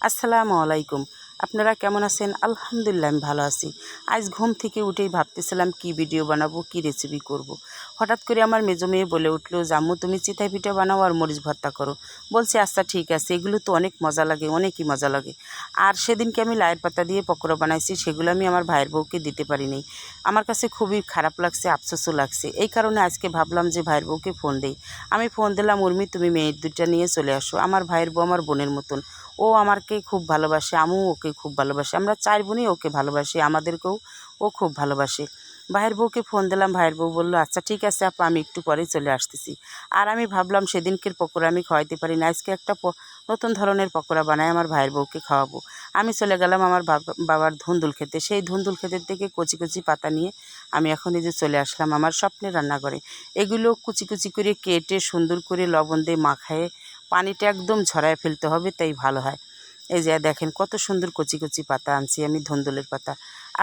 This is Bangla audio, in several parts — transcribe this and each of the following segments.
আসসালামু আলাইকুম। আপনারা কেমন আছেন? আলহামদুলিল্লাহ আমি ভালো আছি। আজ ঘুম থেকে উঠেই ভাবতেছিলাম কি ভিডিও বানাবো, কি রেসিপি করব। হঠাৎ করে আমার মেজো মেয়ে বলে উঠলো, আম্মু তুমি চিতই পিঠা বানাও আর মরিচ ভর্তা করো। বলছি আচ্ছা ঠিক আছে, এগুলো তো অনেক মজা লাগে, অনেকই মজা লাগে। আর সেদিনকে আমি লাইয়ের পাতা দিয়ে পকোড়া বানাইছি, সেগুলো আমি আমার ভাইয়ের বউকে দিতে পারিনি। আমার কাছে খুবই খারাপ লাগছে, আফসোসও লাগছে। এই কারণে আজকে ভাবলাম যে ভাইয়ের বউকে ফোন দেই। আমি ফোন দিলাম, উর্মি তুমি মেয়ের দুইটা নিয়ে চলে আসো। আমার ভাইয়ের বউ আমার বোনের মতন। ও আমাকে খুব ভালোবাসে, আমিও ওকে খুব ভালোবাসি। আমরা 4 বোনই ওকে ভালোবাসি, আমাদেরকেও ও খুব ভালোবাসে। ভাইয়ের বউকে ফোন দিলাম, ভাইয়ের বউ বললো আচ্ছা ঠিক আছে আপা, আমি একটু পরেই চলে আসতেছি। আর আমি ভাবলাম সেদিনকের পকোড়া আমি খাওয়াইতে পারি না, আজকে একটা নতুন ধরনের পকোড়া বানাই আমার ভাইয়ের বউকে খাওয়াবো। আমি চলে গেলাম আমার বাবার ধুন্দুল খেতে। সেই ধুন্দুল খেতের থেকে কচি কচি পাতা নিয়ে আমি এখন এই যে চলে আসলাম আমার স্বপ্নের রান্নাঘরে। এগুলো কুচি কুচি করে কেটে সুন্দর করে লবণ দিয়ে মাখায়ে পানিটা একদম ঝরায় ফেলতে হবে, তাই ভালো হয়। এই যে দেখেন কত সুন্দর কচি কচি পাতা আনছি আমি, ধুন্দুলের পাতা।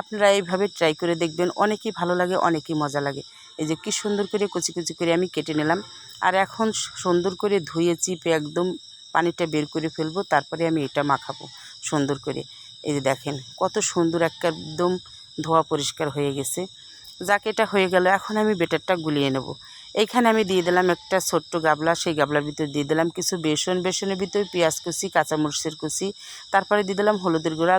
আপনারা এইভাবে ট্রাই করে দেখবেন, অনেকই ভালো লাগে, অনেকই মজা লাগে। এই যে কি সুন্দর করে কচি কচি করে আমি কেটে নিলাম। আর এখন সুন্দর করে ধুয়ে চিপে একদম পানিটা বের করে ফেলবো, তারপরে আমি এটা মাখাবো সুন্দর করে। এই যে দেখেন কত সুন্দর একদম ধোয়া পরিষ্কার হয়ে গেছে। যাক এটা হয়ে গেল, এখন আমি বেটারটা গুলিয়ে নেব। এইখানে আমি দিয়ে দিলাম একটা ছোট্ট গাবলা, সেই গাবলার ভিতর দিয়ে দিলাম কিছু বেসন, বেসনের ভিতরে পেঁয়াজ কুচি, কাঁচামরিচের কুচি, তারপরে দিয়ে দিলাম হলুদের গুঁড়া,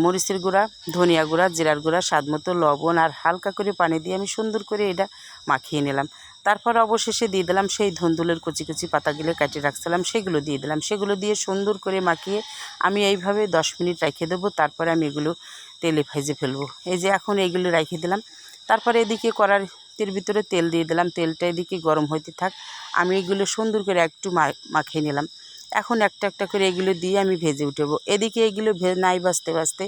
মরিচের গুঁড়া, ধনিয়া গুঁড়া, জিরার গুঁড়া, স্বাদ মতো লবণ, আর হালকা করে পানি দিয়ে আমি সুন্দর করে এটা মাখিয়ে নিলাম। তারপর অবশেষে দিয়ে দিলাম সেই ধুন্দুলের কচি কচি পাতাগুলো কেটে রাখছিলাম, সেগুলো দিয়ে দিলাম। সেগুলো দিয়ে সুন্দর করে মাখিয়ে আমি এইভাবে 10 মিনিট রেখে দেবো, তারপরে আমি এগুলো তেলে ভেজে ফেলবো। এই যে এখন এইগুলো রেখে দিলাম। তারপরে এদিকে কড়াইয়ের ভিতরে তেল দিয়ে দিলাম, তেলটা এদিকে গরম হইতে থাক। আমি এগুলো সুন্দর করে একটু মাখিয়ে নিলাম। এখন একটা একটা করে এগুলো দিয়ে আমি ভেজে উঠবো। এদিকে এগুলো নাই বাজতে বাজতে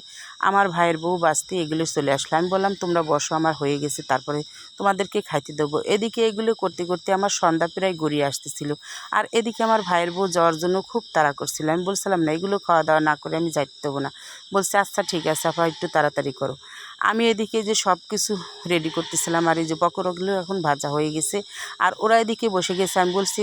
আমার ভাইয়ের বউ বাজতে এগুলো চলে আসলো। আমি বললাম তোমরা বসো, আমার হয়ে গেছে, তারপরে তোমাদেরকে খাইতে দেবো। এদিকে এগুলো করতে করতে আমার সন্ধ্যা প্রায় গড়িয়ে আসতেছিল। আর এদিকে আমার ভাইয়ের বউ যাওয়ার জন্য খুব তাড়া করছিল। আমি বলছিলাম না, এগুলো খাওয়া দাওয়া না করে আমি যাইতে দেবো না। বলছে আচ্ছা ঠিক আছে আপা, একটু তাড়াতাড়ি করো। আমি এদিকে যে সব কিছু রেডি করতেছিলাম, আর এই যে পকোড়াগুলো এখন ভাজা হয়ে গেছে, আর ওরা এদিকে বসে গেছে। আমি বলছি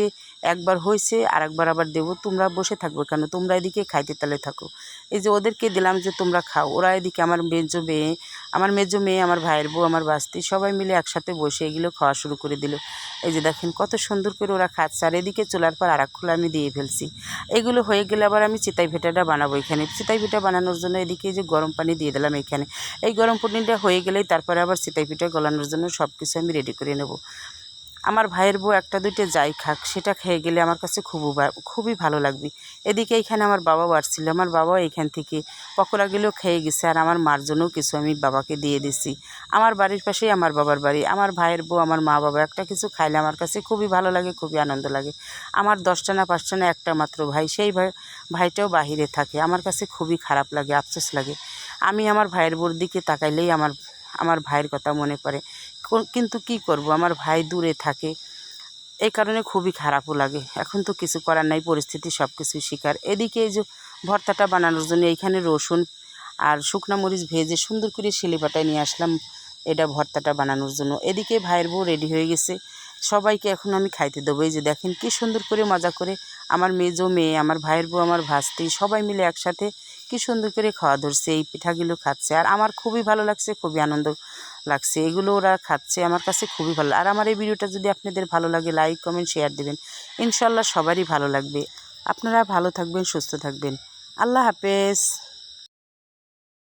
একবার হয়েছে আর একবার আবার দেবো, তোমরা বসে থাকবো কেন, তোমরা এদিকে খাইতে তালে থাকো। এই যে ওদেরকে দিলাম যে তোমরা খাও। ওরা এদিকে আমার মেজো মেয়ে, আমার ভাইয়ের বউ, আমার বাস্তি সবাই মিলে একসাথে বসে এগুলো খাওয়া শুরু করে দিল। এই যে দেখেন কত সুন্দর করে ওরা খাচ্ছে। আর এদিকে চুলার পর আর এক খোলা আমি দিয়ে ফেলছি। এগুলো হয়ে গেলে আবার আমি চিতাই পিঠাটা বানাবো। এখানে চিতাই পিঠা বানানোর জন্য এদিকে যে গরম পানি দিয়ে দিলাম এখানে। এই গরম পানিটা হয়ে গেলেই তারপরে আবার চিতাই পিঠা গলানোর জন্য সব কিছু আমি রেডি করে নেব। আমার ভাইয়ের বউ একটা দুইটা যাই খাক, সেটা খেয়ে গেলে আমার কাছে খুবই ভালো লাগবে। এদিকে এইখানে আমার বাবা বাড়ছিল, আমার বাবাও এইখান থেকে পকোড়াগুলো খেয়ে গেছে। আর আমার মার জন্যও কিছু আমি বাবাকে দিয়ে দিছি। আমার বাড়ির পাশেই আমার বাবার বাড়ি। আমার ভাইয়ের বউ, আমার মা বাবা একটা কিছু খাইলে আমার কাছে খুবই ভালো লাগে, খুবই আনন্দ লাগে। আমার 10টা না 5টা না একটা মাত্র ভাই, সেই ভাইটাও বাহিরে থাকে। আমার কাছে খুবই খারাপ লাগে, আফসোস লাগে। আমি আমার ভাইয়ের বউর দিকে তাকাইলেই আমার ভাইয়ের কথা মনে পড়ে। কিন্তু কি করব, আমার ভাই দূরে থাকে, এই কারণে খুবই খারাপও লাগে। এখন তো কিছু করার নাই, পরিস্থিতি সব কিছুই শিকার। এদিকে এই যে ভর্তাটা বানানোর জন্য এইখানে রসুন আর শুকনো মরিচ ভেজে সুন্দর করে শিলেপাটায় নিয়ে আসলাম এটা ভর্তাটা বানানোর জন্য। এদিকে ভাইয়ের বউ রেডি হয়ে গেছে, সবাইকে এখন আমি খাইতে দেবো। এই যে দেখেন কি সুন্দর করে মজা করে আমার মেজো মেয়ে, আমার ভাইয়ের বউ, আমার ভাস্তি সবাই মিলে একসাথে কি সুন্দর করে খাওয়া ধরছে, এই পিঠাগুলো খাচ্ছে। আর আমার খুবই ভালো লাগছে, খুবই আনন্দ লাগছে। এগুলো ওরা খাচ্ছে, আমার কাছে খুবই ভালো। আর আমার এই ভিডিওটা যদি আপনাদের ভালো লাগে, লাইক কমেন্ট শেয়ার দেবেন। ইনশাল্লাহ সবারই ভালো লাগবে। আপনারা ভালো থাকবেন, সুস্থ থাকবেন। আল্লাহ হাফেজ।